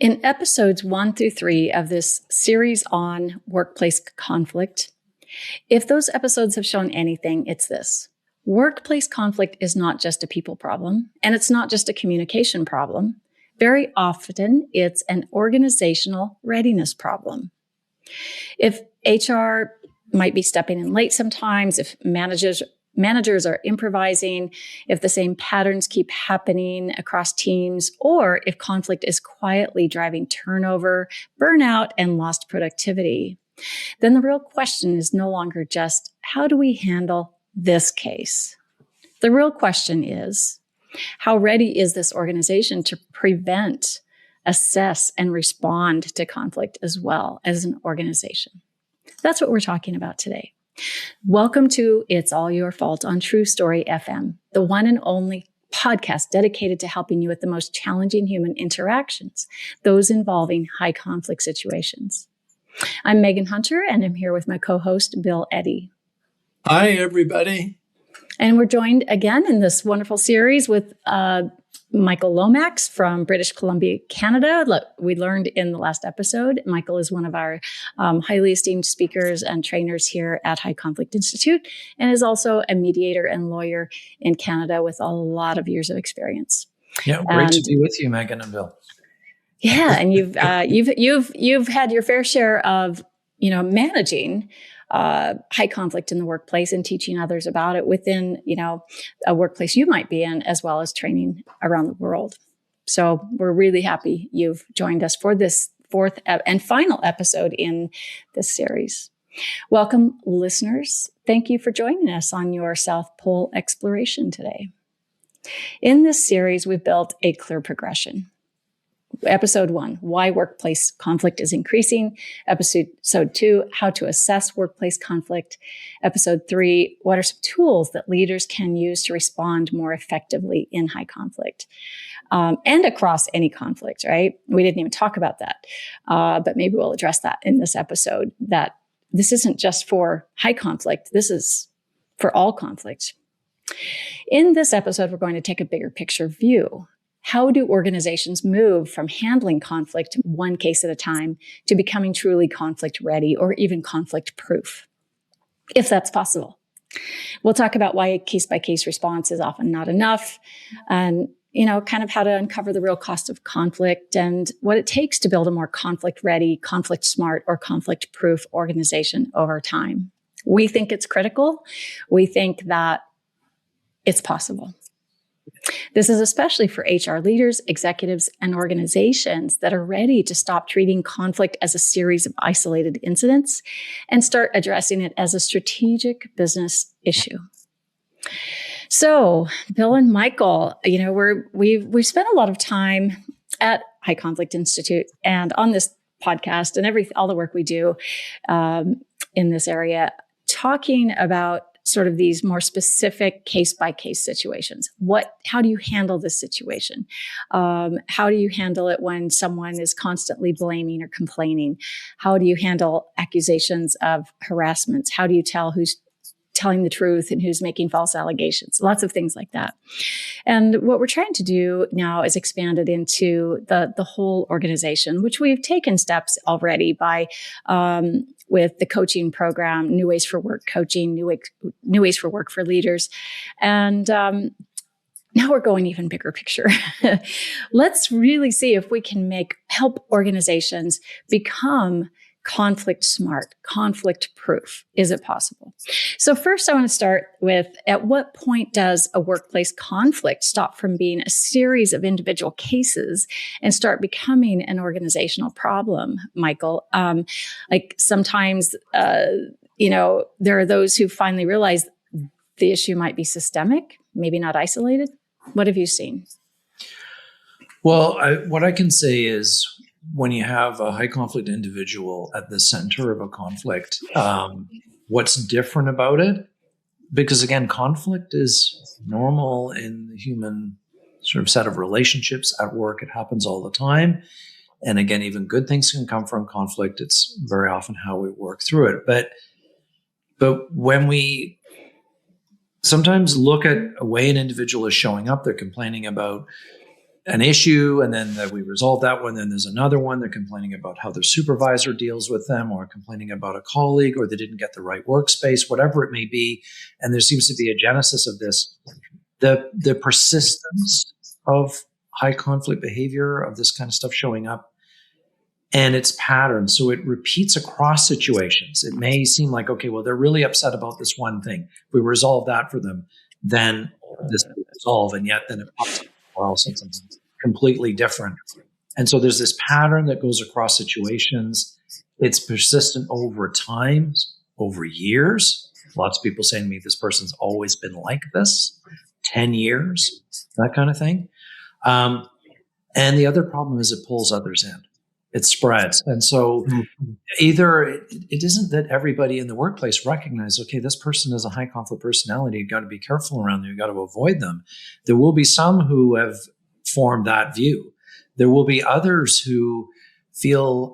In episodes 1 through 3 of this series on workplace conflict, if those episodes have shown anything, it's this. Workplace conflict is not just a people problem, and it's not just a communication problem. Very often, it's an organizational readiness problem. If HR might be stepping in late sometimes, if managers are improvising, if the same patterns keep happening across teams, or if conflict is quietly driving turnover, burnout, and lost productivity, then the real question is no longer just, how do we handle this case? The real question is, how ready is this organization to prevent, assess, and respond to conflict as well as an organization? That's what we're talking about today. Welcome to It's All Your Fault on TruStory FM, the one and only podcast dedicated to helping you with the most challenging human interactions, those involving high conflict situations. I'm Megan Hunter, and I'm here with my co-host, Bill Eddy. Hi, everybody. And we're joined again in this wonderful series with Michael Lomax from British Columbia, Canada. Look, we learned in the last episode, Michael is one of our highly esteemed speakers and trainers here at High Conflict Institute, and is also a mediator and lawyer in Canada with a lot of years of experience. Yeah, great to be with you, Megan and Bill. Yeah, and you've had your fair share of managing high conflict in the workplace and teaching others about it within, a workplace you might be in, as well as training around the world. So we're really happy you've joined us for this fourth and final episode in this series. Welcome, listeners. Thank you for joining us on your South Pole exploration today. In this series, we've built a clear progression. Episode 1, why workplace conflict is increasing. Episode 2, how to assess workplace conflict. Episode 3, what are some tools that leaders can use to respond more effectively in high conflict and across any conflict, right? We didn't even talk about that, but maybe we'll address that in this episode, that this isn't just for high conflict. This is for all conflict. In this episode, we're going to take a bigger picture view. How do organizations move from handling conflict one case at a time to becoming truly conflict ready or even conflict proof, if that's possible? We'll talk about why a case-by-case response is often not enough, and kind of how to uncover the real cost of conflict and what it takes to build a more conflict ready, conflict smart, or conflict proof organization over time. We think it's critical. We think that it's possible. This is especially for HR leaders, executives, and organizations that are ready to stop treating conflict as a series of isolated incidents and start addressing it as a strategic business issue. So, Bill and Michael, we've spent a lot of time at High Conflict Institute and on this podcast and all the work we do in this area, talking about sort of these more specific case-by-case situations. How do you handle this situation? How do you handle it when someone is constantly blaming or complaining? How do you handle accusations of harassment? How do you tell who's telling the truth and who's making false allegations? Lots of things like that. And what we're trying to do now is expand it into the whole organization, which we've taken steps already by with the coaching program, New Ways for Work coaching, New Ways for Work for leaders. And now we're going even bigger picture. Let's really see if we can help organizations become conflict smart, conflict proof. Is it possible? So first, I want to start with, at what point does a workplace conflict stop from being a series of individual cases and start becoming an organizational problem, Michael? Sometimes, there are those who finally realize the issue might be systemic, maybe not isolated. What have you seen? Well, what I can say is, when you have a high conflict individual at the center of a conflict, what's different about it? Because again, conflict is normal in the human sort of set of relationships at work. It happens all the time. And again, even good things can come from conflict. It's very often how we work through it. But when we sometimes look at a way an individual is showing up, they're complaining about an issue, and then we resolve that one. Then there's another one. They're complaining about how their supervisor deals with them, or complaining about a colleague, or they didn't get the right workspace, whatever it may be. And there seems to be a genesis of this. The persistence of high conflict behavior, of this kind of stuff showing up, and its pattern. So it repeats across situations. It may seem like, okay, well, they're really upset about this one thing. If we resolve that for them, then this will resolve. And yet then it pops up somewhere else and something completely different. And so there's this pattern that goes across situations. It's persistent over time, over years. Lots of people saying to me, this person's always been like this, 10 years, that kind of thing. And the other problem is it pulls others in. It spreads. And so either it isn't that everybody in the workplace recognizes, okay, this person is a high conflict personality. You've got to be careful around them. You've got to avoid them. There will be some who have formed that view. There will be others who feel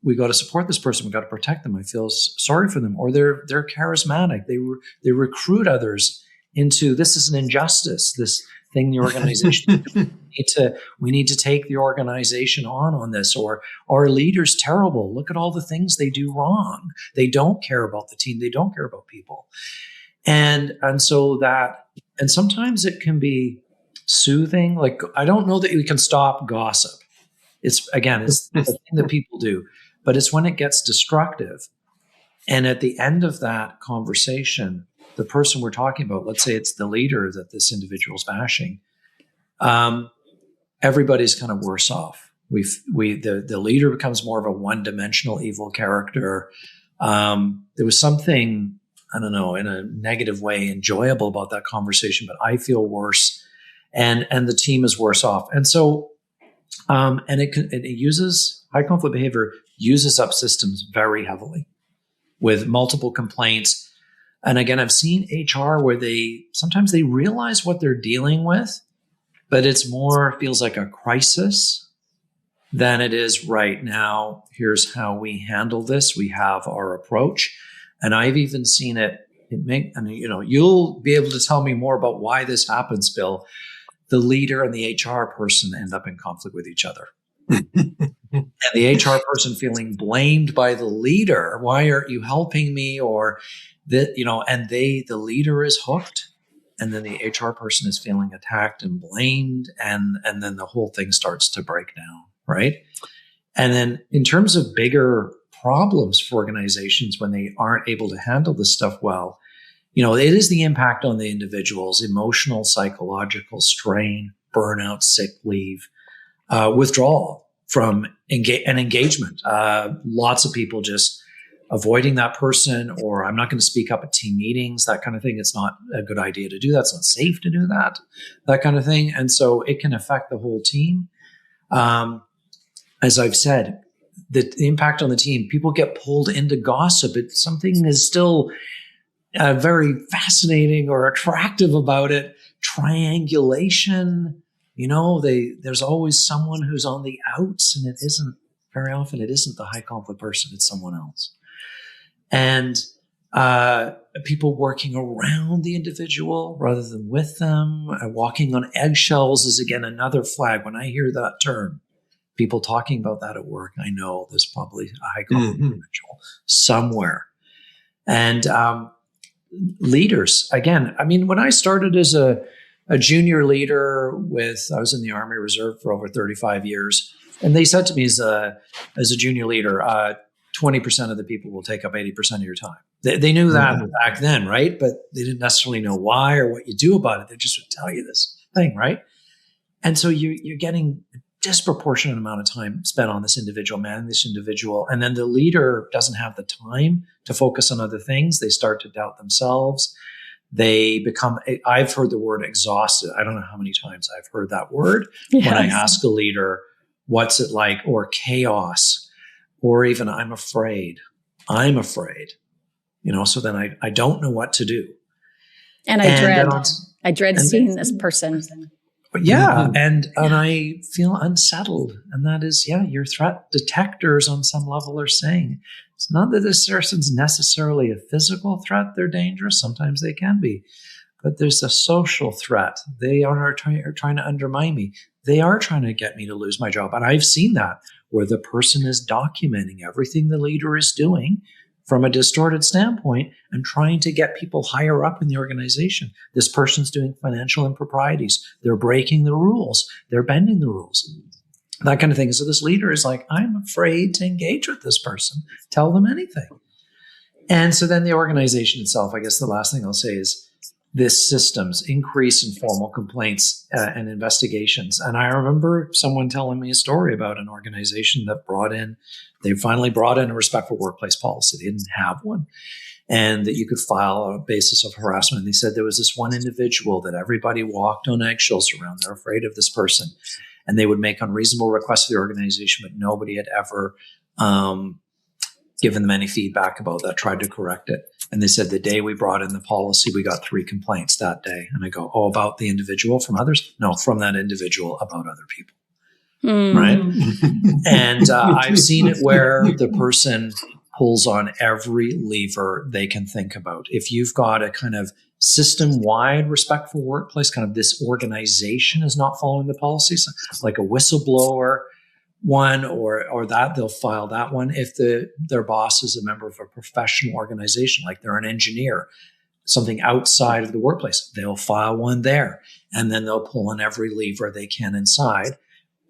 we got to support this person. We got to protect them. I feel sorry for them. Or they're charismatic. They recruit others into, this is an injustice, this thing the organization we need to take the organization on this, or our leader's terrible. Look at all the things they do wrong. They don't care about the team. They don't care about people. And so that, and sometimes it can be soothing. Like, I don't know that we can stop gossip. It's the thing that people do, but it's when it gets destructive. And at the end of that conversation, the person we're talking about, let's say it's the leader that this individual's bashing, everybody's kind of worse off. The leader becomes more of a one-dimensional evil character. There was something, I don't know, in a negative way, enjoyable about that conversation, but I feel worse, and the team is worse off. And so, and it uses, high conflict behavior uses up systems very heavily with multiple complaints. And again, I've seen HR where sometimes they realize what they're dealing with, but it's more, feels like a crisis than it is right now. Here's how we handle this. We have our approach. And I've even seen you'll be able to tell me more about why this happens, Bill. The leader and the HR person end up in conflict with each other. And the HR person feeling blamed by the leader. Why aren't you helping me? Or the leader is hooked, and then the HR person is feeling attacked and blamed, and then the whole thing starts to break down, right? And then in terms of bigger problems for organizations when they aren't able to handle this stuff well, it is the impact on the individuals, emotional, psychological strain, burnout, sick leave, withdrawal from engagement. Lots of people just avoiding that person, or I'm not going to speak up at team meetings, that kind of thing. It's not a good idea to do that. It's not safe to do that kind of thing. And so it can affect the whole team. As I've said, the impact on the team, people get pulled into gossip. It's something is still very fascinating or attractive about it. Triangulation, there's always someone who's on the outs, and very often it isn't the high conflict person, it's someone else. And people working around the individual rather than with them, walking on eggshells is again another flag. When I hear that term, people talking about that at work, I know there's probably a high conflict individual somewhere. And leaders, again, when I started as a junior leader I was in the Army Reserve for over 35 years, and they said to me as a junior leader, 20% of the people will take up 80% of your time. They knew that back then, right? But they didn't necessarily know why or what you do about it. They just would tell you this thing, right? And so you're getting a disproportionate amount of time spent on this individual, and then the leader doesn't have the time to focus on other things. They start to doubt themselves. They become, I've heard the word exhausted. I don't know how many times I've heard that word when I ask a leader, what's it like, or chaos, or even I'm afraid, so then I don't know what to do. And I dread seeing this person. Yeah. And I feel unsettled. And that is, your threat detectors on some level are saying it's not that this person's necessarily a physical threat. They're dangerous. Sometimes they can be, but there's a social threat. They are trying to undermine me. they are trying to get me to lose my job. And I've seen that where the person is documenting everything the leader is doing from a distorted standpoint and trying to get people higher up in the organization. This person's doing financial improprieties. They're breaking the rules. They're bending the rules. That kind of thing. So this leader is like, I'm afraid to engage with this person. Tell them anything. And so then the organization itself, I guess the last thing I'll say is this systems increase in formal complaints and investigations. And I remember someone telling me a story about an organization that they finally brought in a respectful workplace policy. They didn't have one. And that you could file on a basis of harassment. And they said there was this one individual that everybody walked on eggshells around. They're afraid of this person. And they would make unreasonable requests to the organization, but nobody had ever given them any feedback about that, tried to correct it. And they said the day we brought in the policy, we got 3 complaints that day. And I go, oh, about the individual from others? No, from that individual about other people. Right? And I've seen it where the person pulls on every lever they can think about. If you've got a kind of system-wide respectful workplace, kind of this organization is not following the policies, like a whistleblower one or that, they'll file that one. If their boss is a member of a professional organization, like they're an engineer, something outside of the workplace, they'll file one there. And then they'll pull on every lever they can inside.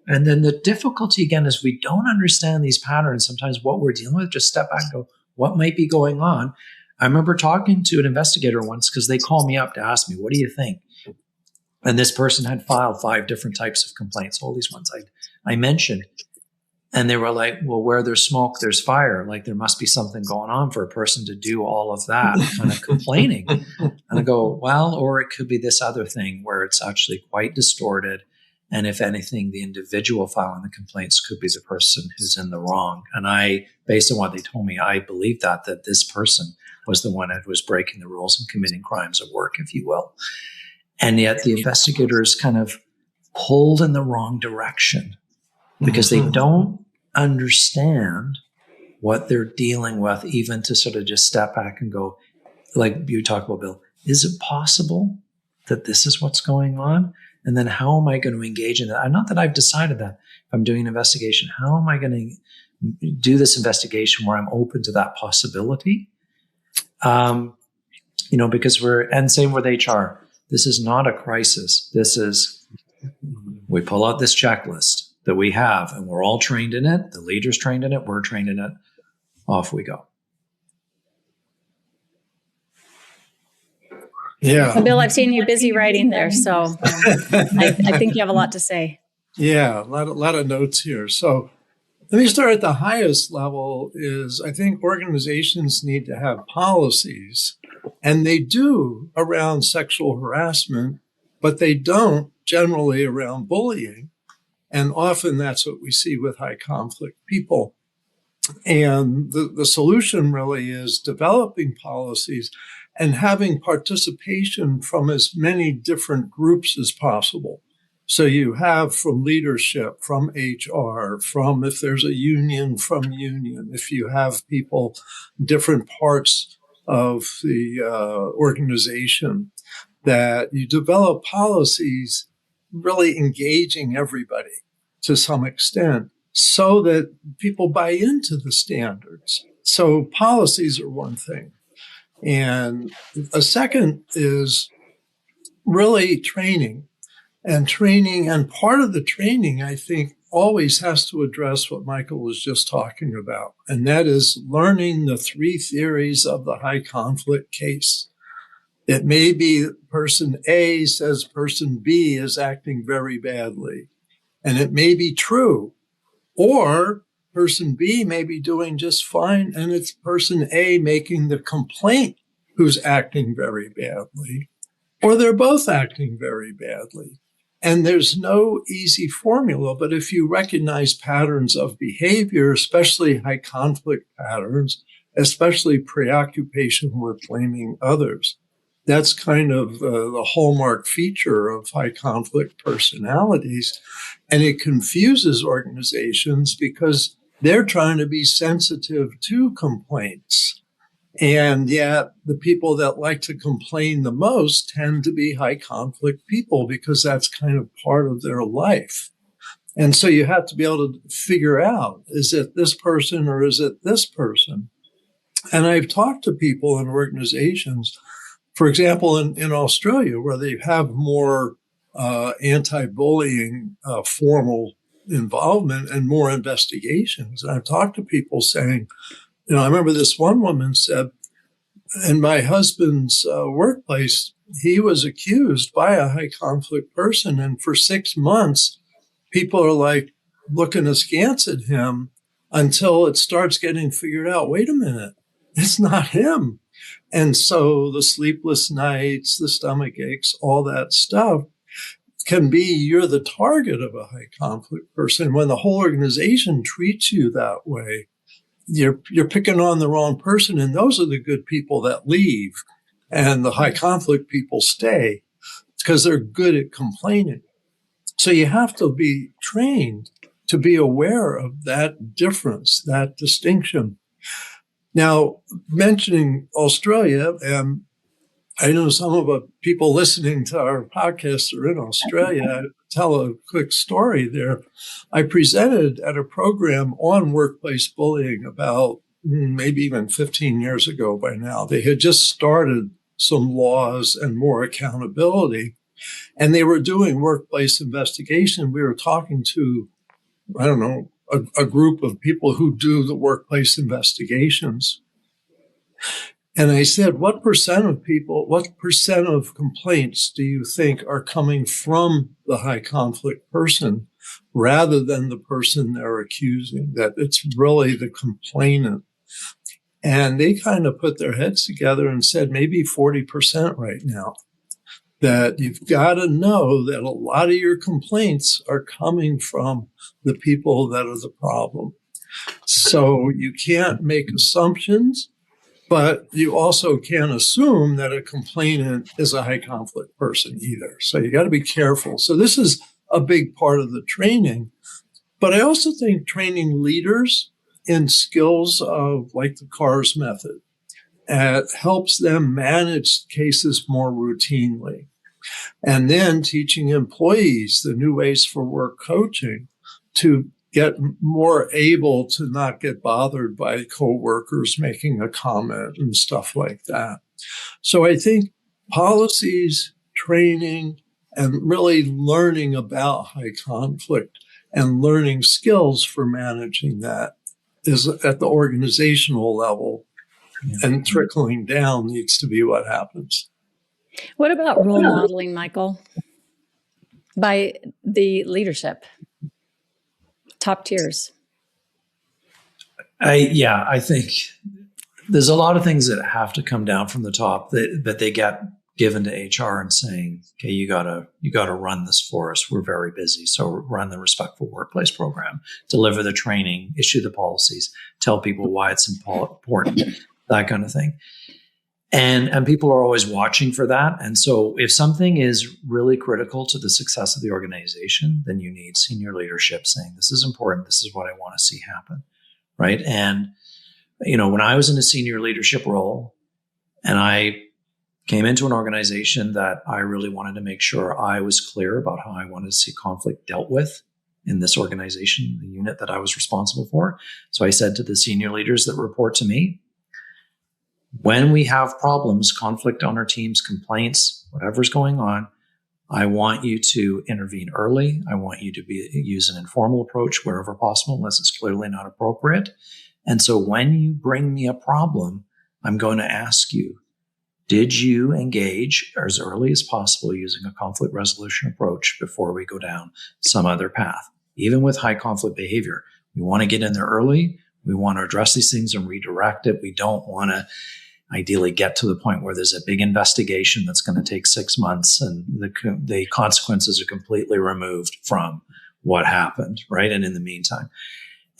And then the difficulty, again, is we don't understand these patterns. Sometimes what we're dealing with, just step back and go, what might be going on? I remember talking to an investigator once because they called me up to ask me, what do you think? And this person had filed 5 different types of complaints, all these ones I mentioned. And they were like, well, where there's smoke, there's fire. Like there must be something going on for a person to do all of that kind of complaining. And I go, well, or it could be this other thing where it's actually quite distorted. And if anything, the individual filing the complaints could be the person who's in the wrong. And I, based on what they told me, I believe that this person was the one that was breaking the rules and committing crimes at work, if you will. And yet the investigators kind of pulled in the wrong direction because they don't understand what they're dealing with, even to sort of just step back and go, like you talk about, Bill, is it possible that this is what's going on? And then how am I going to engage in that? Not that I've decided that. If I'm doing an investigation, how am I going to do this investigation where I'm open to that possibility? Because and same with HR. This is not a crisis. This is, we pull out this checklist that we have and we're all trained in it. The leader's trained in it. We're trained in it. Off we go. Yeah. So Bill, I've seen you busy writing there, so I think you have a lot to say. Yeah, a lot of notes here. So let me start at the highest level is I think organizations need to have policies, and they do around sexual harassment, but they don't generally around bullying. And often that's what we see with high conflict people. And the solution really is developing policies and having participation from as many different groups as possible. So you have from leadership, from HR, from if there's a union, from union, if you have people, different parts of the organization, that you develop policies really engaging everybody to some extent so that people buy into the standards. So policies are one thing. And a second is really training. And part of the training, I think, always has to address what Michael was just talking about. And that is learning the 3 theories of the high conflict case. It may be person A says person B is acting very badly. And it may be true. Or person B may be doing just fine, and it's person A making the complaint who's acting very badly. Or they're both acting very badly. And there's no easy formula, but if you recognize patterns of behavior, especially high conflict patterns, especially preoccupation with blaming others, that's kind of the hallmark feature of high conflict personalities. And it confuses organizations because they're trying to be sensitive to complaints. And yet the people that like to complain the most tend to be high conflict people because that's kind of part of their life. And so you have to be able to figure out, is it this person or is it this person? And I've talked to people in organizations, for example, in Australia, where they have more anti-bullying formal involvement and more investigations. And I've talked to people saying, I remember this one woman said, in my husband's workplace, he was accused by a high conflict person. And for 6 months, people are like looking askance at him until it starts getting figured out. Wait a minute, it's not him. And so the sleepless nights, the stomach aches, all that stuff can be you're the target of a high conflict person. When the whole organization treats you that way, you're picking on the wrong person, and those are the good people that leave, and the high conflict people stay because they're good at complaining. So you have to be trained to be aware of that difference, that distinction. Now, mentioning Australia, and I know some of the people listening to our podcast are in Australia. I'll tell a quick story there. I presented at a program on workplace bullying about maybe even 15 years ago by now. They had just started some laws and more accountability, and they were doing workplace investigation. We were talking to, I don't know, a group of people who do the workplace investigations. And I said, what percent of complaints do you think are coming from the high conflict person rather than the person they're accusing, that it's really the complainant? And they kind of put their heads together and said maybe 40% right now. That you've got to know that a lot of your complaints are coming from the people that are the problem. So you can't make assumptions, but you also can't assume that a complainant is a high conflict person either. So you got to be careful. So this is a big part of the training. But I also think training leaders in skills of like the CARS method helps them manage cases more routinely. And then teaching employees the new ways for work coaching to get more able to not get bothered by coworkers making a comment and stuff like that. So I think policies, training, and really learning about high conflict and learning skills for managing that is at the organizational level, and trickling down needs to be what happens. What about role modeling, Michael, by the leadership, top tiers? I think there's a lot of things that have to come down from the top that they get given to HR and saying, okay, you gotta run this for us. We're very busy. So run the Respectful Workplace program, deliver the training, issue the policies, tell people why it's important, that kind of thing. And people are always watching for that. And so if something is really critical to the success of the organization, then you need senior leadership saying, this is important. This is what I want to see happen. Right. And, when I was in a senior leadership role and I came into an organization that I really wanted to make sure I was clear about how I wanted to see conflict dealt with in this organization, the unit that I was responsible for. So I said to the senior leaders that report to me, when we have problems, conflict on our teams, complaints, whatever's going on, I want you to intervene early. I want you to use an informal approach wherever possible, unless it's clearly not appropriate. And so when you bring me a problem, I'm going to ask you, did you engage as early as possible using a conflict resolution approach before we go down some other path? Even with high conflict behavior, we want to get in there early. We want to address these things and redirect it. We don't want to ideally get to the point where there's a big investigation that's going to take 6 months and the consequences are completely removed from what happened, right? And in the meantime.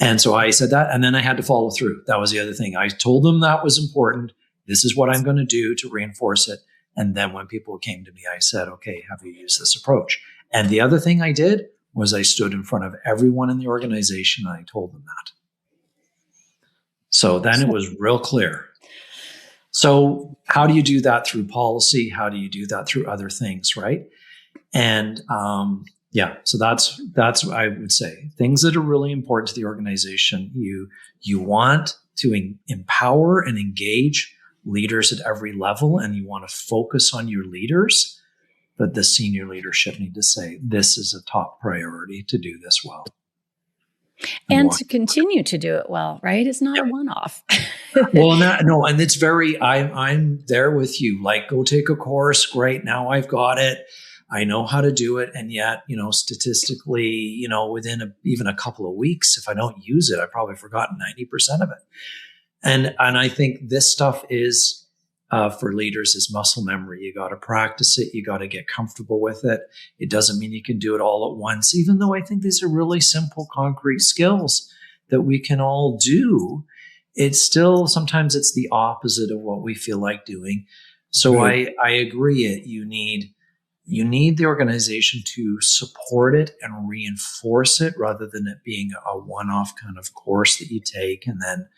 And so I said that, and then I had to follow through. That was the other thing. I told them that was important. This is what I'm going to do to reinforce it. And then when people came to me, I said, okay, have you used this approach? And the other thing I did was I stood in front of everyone in the organization and I told them that. So then it was real clear. So how do you do that through policy? How do you do that through other things, right? And so that's what I would say. Things that are really important to the organization. You want to empower and engage leaders at every level, and you want to focus on your leaders. But the senior leadership need to say, this is a top priority to do this well. And to continue to do it well, right? It's not a one-off. Well, and it's I'm there with you. Like, go take a course. Great. Now I've got it. I know how to do it. And yet, statistically, within even a couple of weeks, if I don't use it, I've probably forgotten 90% of it. And I think this stuff is, for leaders, is muscle memory. You got to practice it. You got to get comfortable with it. It doesn't mean you can do it all at once, even though I think these are really simple, concrete skills that we can all do. It's still, sometimes it's the opposite of what we feel like doing. So I agree. You need the organization to support it and reinforce it, rather than it being a one-off kind of course that you take and then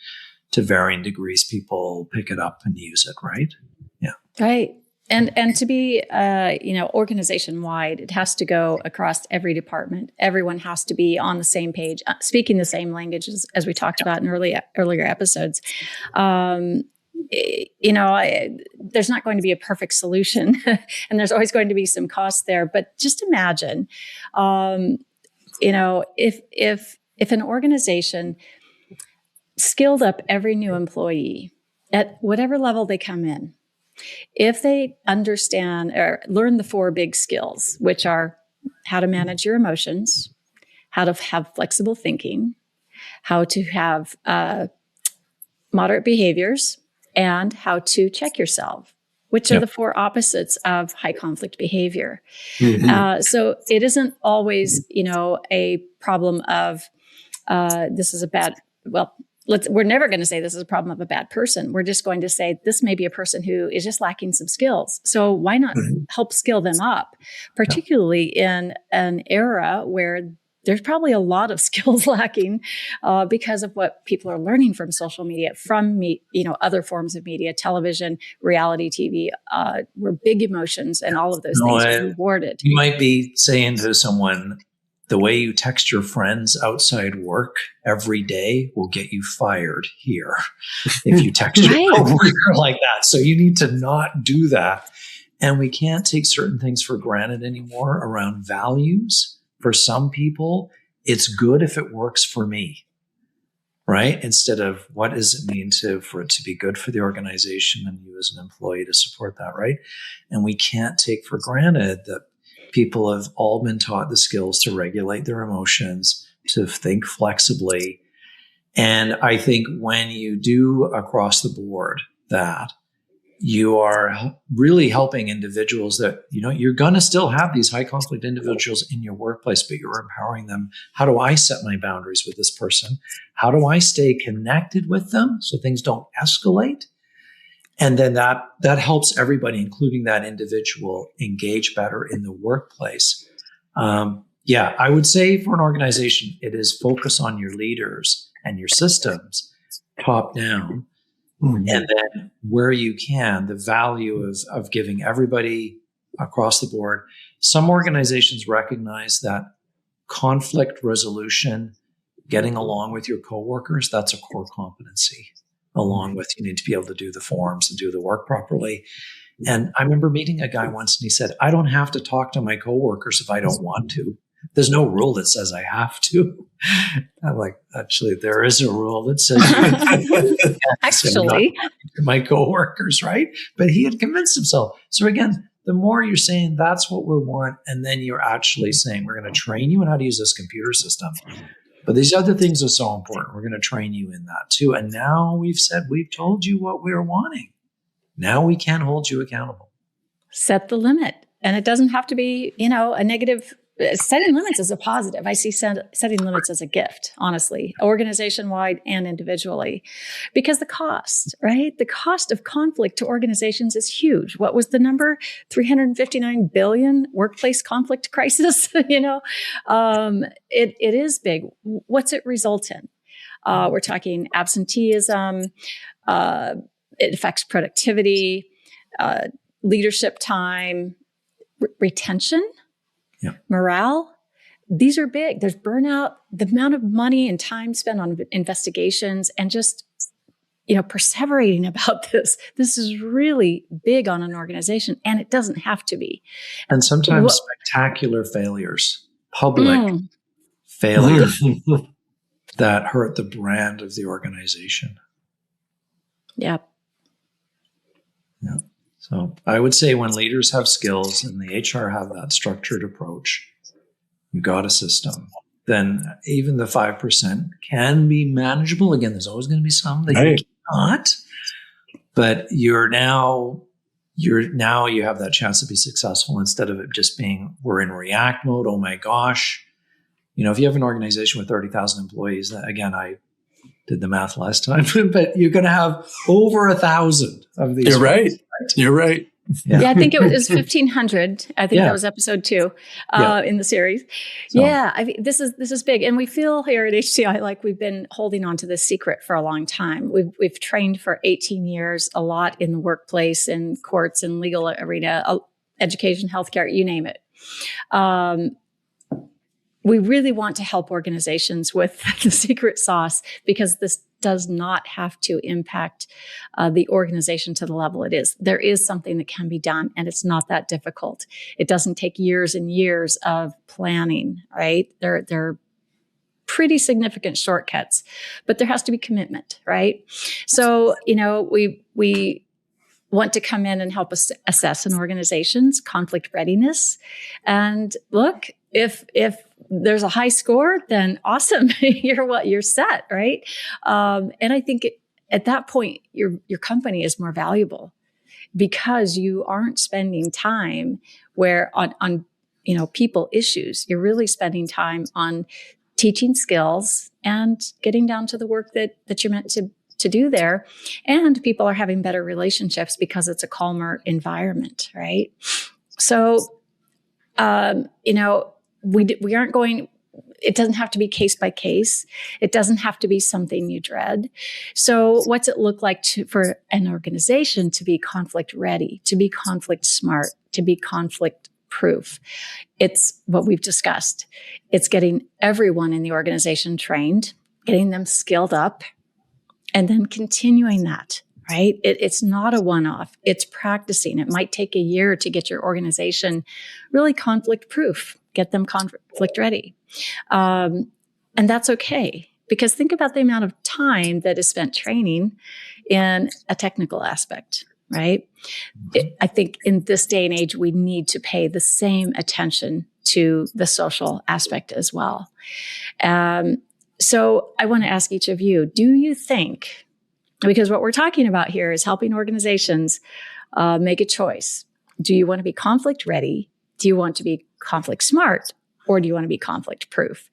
to varying degrees people pick it up and use it, right? Yeah. Right. And to be, organization wide, it has to go across every department. Everyone has to be on the same page, speaking the same language as we talked about in earlier episodes. There's not going to be a perfect solution, and there's always going to be some costs there. But just imagine, if an organization skilled up every new employee at whatever level they come in, if they understand or learn the 4 big skills, which are how to manage your emotions, how to have flexible thinking, how to have moderate behaviors, and how to check yourself, which are the 4 opposites of high conflict behavior. Mm-hmm. So it isn't always, a problem of this is a bad, we're never going to say this is a problem of a bad person. We're just going to say this may be a person who is just lacking some skills. So why not help skill them up, particularly in an era where there's probably a lot of skills lacking because of what people are learning from social media, from other forms of media, television, reality TV, where big emotions and all of those things are rewarded. You might be saying to someone, the way you text your friends outside work every day will get you fired here if you text your coworker like that. So you need to not do that. And we can't take certain things for granted anymore around values. For some people, it's good if it works for me, right? Instead of what does it mean for it to be good for the organization and you as an employee to support that, right? And we can't take for granted that people have all been taught the skills to regulate their emotions, to think flexibly. And I think when you do across the board that, you are really helping individuals that, you're going to still have these high conflict individuals in your workplace, but you're empowering them. How do I set my boundaries with this person? How do I stay connected with them so things don't escalate? And then that helps everybody, including that individual, engage better in the workplace. I would say for an organization, it is focus on your leaders and your systems top down. Mm-hmm. And then where you can, the value of giving everybody across the board. Some organizations recognize that conflict resolution, getting along with your coworkers, that's a core competency. Along with, you need to be able to do the forms and do the work properly. And I remember meeting a guy once and he said, I don't have to talk to my coworkers if I don't want to. There's no rule that says I have to. I'm like, actually, there is a rule that says actually my coworkers, right? But he had convinced himself. So again, the more you're saying that's what we want, and then you're actually saying we're going to train you on how to use this computer system. But these other things are so important. We're going to train you in that too. And now we've told you what we're wanting. Now we can hold you accountable. Set the limit. And it doesn't have to be, a negative. Setting limits is a positive. I see setting limits as a gift, honestly, organization-wide and individually, because the cost, right? The cost of conflict to organizations is huge. What was the number? 359 billion workplace conflict crisis. It is big. What's it result in? We're talking absenteeism, It affects productivity, leadership time, retention, morale. These are big. There's burnout, the amount of money and time spent on investigations, and just, perseverating about this. This is really big on an organization, and it doesn't have to be. And sometimes spectacular failures, public failures that hurt the brand of the organization. Yep. Yeah. So I would say when leaders have skills and the HR have that structured approach, you got a system, then even the 5% can be manageable. Again, there's always going to be some that you cannot, but you have that chance to be successful instead of it just being, we're in react mode. Oh my gosh. If you have an organization with 30,000 employees, again, I did the math last time, but you're going to have over 1,000 of these. You're right. You're right. Yeah, I think it was 1,500. I think that was episode 2 in the series. So, I think this is big, and we feel here at HCI like we've been holding on to this secret for a long time. We've trained for 18 years, a lot in the workplace, in courts, and legal arena, education, healthcare, you name it. We really want to help organizations with the secret sauce, because this does not have to impact the organization to the level it is. There is something that can be done, and it's not that difficult. It doesn't take years and years of planning, right? They're pretty significant shortcuts, but there has to be commitment, right? So, we want to come in and help us assess an organization's conflict readiness. And look, if there's a high score, then awesome. You're set, right? And I think at that point, your company is more valuable, because you aren't spending time on people issues. You're really spending time on teaching skills and getting down to the work that you're meant to do there. And people are having better relationships because it's a calmer environment, right? So, we aren't going, it doesn't have to be case by case. It doesn't have to be something you dread. So what's it look like for an organization to be conflict ready, to be conflict smart, to be conflict proof? It's what we've discussed. It's getting everyone in the organization trained, getting them skilled up, and then continuing that. Right? It's not a one-off. It's practicing. It might take a year to get your organization really conflict proof, get them conflict ready. And that's okay, because think about the amount of time that is spent training in a technical aspect, right? I think in this day and age, we need to pay the same attention to the social aspect as well. So I want to ask each of you, do you think, because what we're talking about here is helping organizations make a choice. Do you want to be conflict ready? Do you want to be conflict smart? Or do you want to be conflict proof?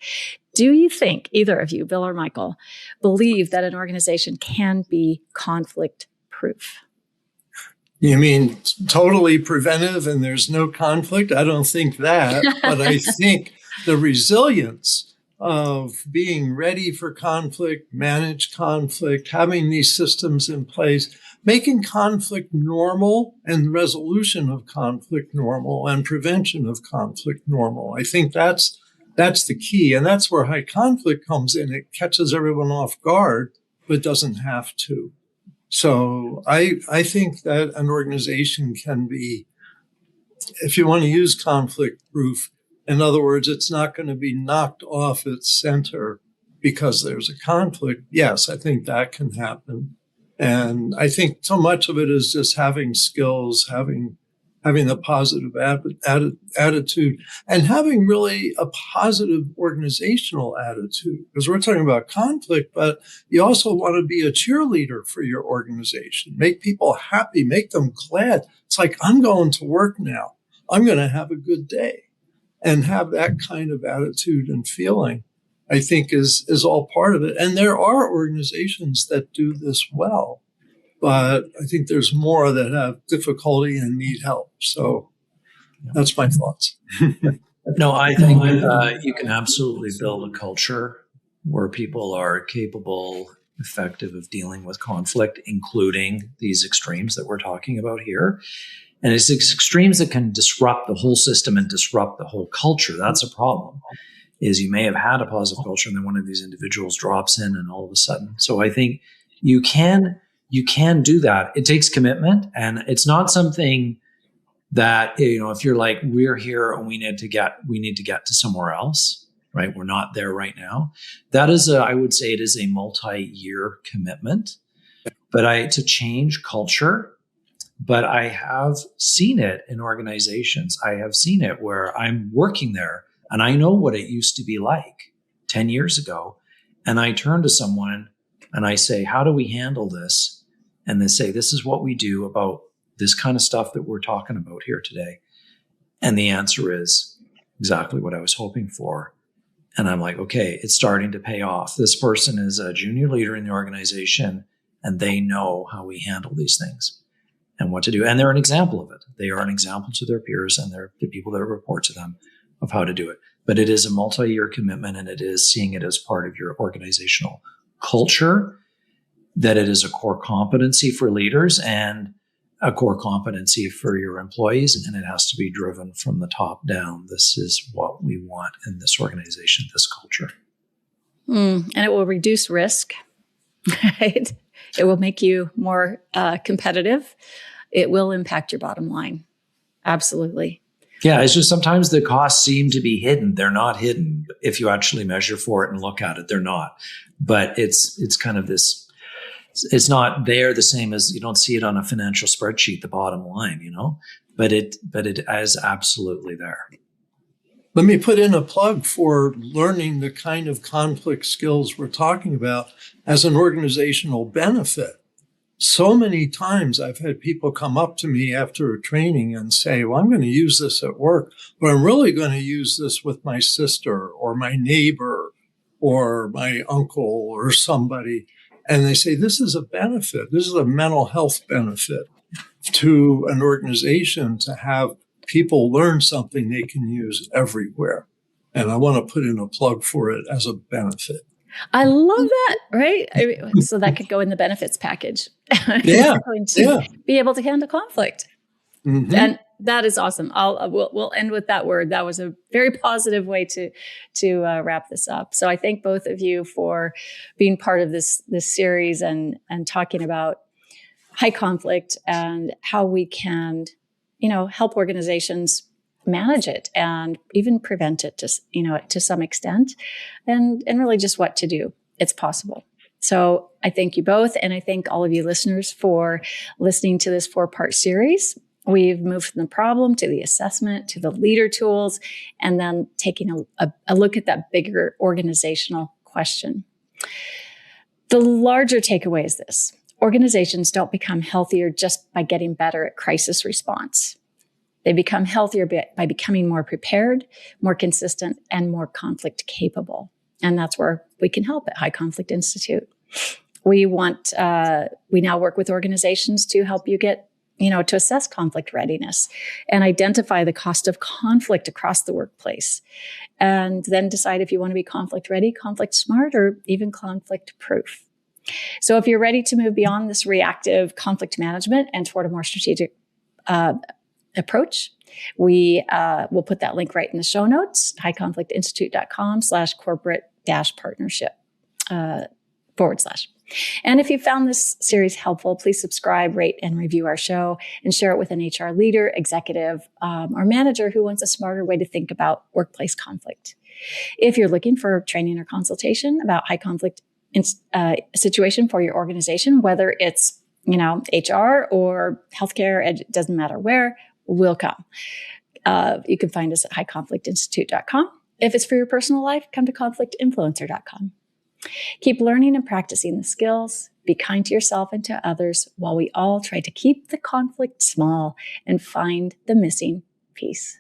Do you think, either of you, Bill or Michael, believe that an organization can be conflict proof? You mean totally preventive and there's no conflict? I don't think that, but I think the resilience of being ready for conflict, manage conflict, having these systems in place, making conflict normal and resolution of conflict normal and prevention of conflict normal. I think that's the key. And that's where high conflict comes in. It catches everyone off guard, but doesn't have to. So I think that an organization can be, if you want to use conflict proof, in other words, it's not going to be knocked off its center because there's a conflict. Yes, I think that can happen. And I think so much of it is just having skills, having a positive attitude, and having really a positive organizational attitude. Because we're talking about conflict, but you also want to be a cheerleader for your organization. Make people happy, make them glad. It's like, I'm going to work now. I'm going to have a good day. And have that kind of attitude and feeling, I think, is all part of it. And there are organizations that do this well, but I think there's more that have difficulty and need help. So that's my thoughts. No, I think you can absolutely build a culture where people are capable effective of dealing with conflict, including these extremes that we're talking about here. And it's extremes that can disrupt the whole system and disrupt the whole culture. That's a problem. Is you may have had a positive culture and then one of these individuals drops in and all of a sudden. So I think you can do that. It takes commitment, and it's not something that, if you're like, we're here and we need to get to somewhere else, right? We're not there right now. That is I would say it is a multi-year commitment, but to change culture. But I have seen it in organizations. I have seen it where I'm working there and I know what it used to be like 10 years ago. And I turn to someone and I say, how do we handle this? And they say, this is what we do about this kind of stuff that we're talking about here today. And the answer is exactly what I was hoping for. And I'm like, okay, it's starting to pay off. This person is a junior leader in the organization and they know how we handle these things and what to do. And they're an example of it. They are an example to their peers and they're the people that report to them of how to do it. But it is a multi-year commitment, and it is seeing it as part of your organizational culture, that it is a core competency for leaders and a core competency for your employees, and it has to be driven from the top down. This is what we want in this organization, this culture. And it will reduce risk, right? It will make you more competitive. It will impact your bottom line. Absolutely. Yeah, it's just sometimes the costs seem to be hidden. They're not hidden. If you actually measure for it and look at it, they're not. But it's kind of this, it's not there the same as, you don't see it on a financial spreadsheet, the bottom line, but it is absolutely there. Let me put in a plug for learning the kind of conflict skills we're talking about as an organizational benefit. So many times I've had people come up to me after a training and say, well, I'm going to use this at work, but I'm really going to use this with my sister or my neighbor or my uncle or somebody. And they say, this is a benefit. This is a mental health benefit to an organization to have people learn something they can use everywhere. And I want to put in a plug for it as a benefit. I love that, right? So that could go in the benefits package. Yeah. Going to be able to handle conflict. Mm-hmm. And that is awesome. We'll end with that word. That was a very positive way to wrap this up. So I thank both of you for being part of this series and talking about high conflict and how we can, help organizations manage it and even prevent it to some extent, and really just what to do. It's possible. So I thank you both. And I thank all of you listeners for listening to this 4-part series. We've moved from the problem to the assessment to the leader tools, and then taking a look at that bigger organizational question. The larger takeaway is this: organizations don't become healthier just by getting better at crisis response. They become healthier by becoming more prepared, more consistent, and more conflict capable. And that's where we can help at High Conflict Institute. We now work with organizations to help you get, to assess conflict readiness and identify the cost of conflict across the workplace, and then decide if you want to be conflict ready, conflict smart, or even conflict proof. So if you're ready to move beyond this reactive conflict management and toward a more strategic approach, we will put that link right in the show notes, highconflictinstitute.com/corporate-partnership /. And if you found this series helpful, please subscribe, rate, and review our show, and share it with an HR leader, executive, or manager who wants a smarter way to think about workplace conflict. If you're looking for training or consultation about high conflict situation for your organization, whether it's HR or healthcare, it doesn't matter where, we'll come. You can find us at highconflictinstitute.com. If it's for your personal life, come to conflictinfluencer.com. Keep learning and practicing the skills. Be kind to yourself and to others while we all try to keep the conflict small and find the missing piece.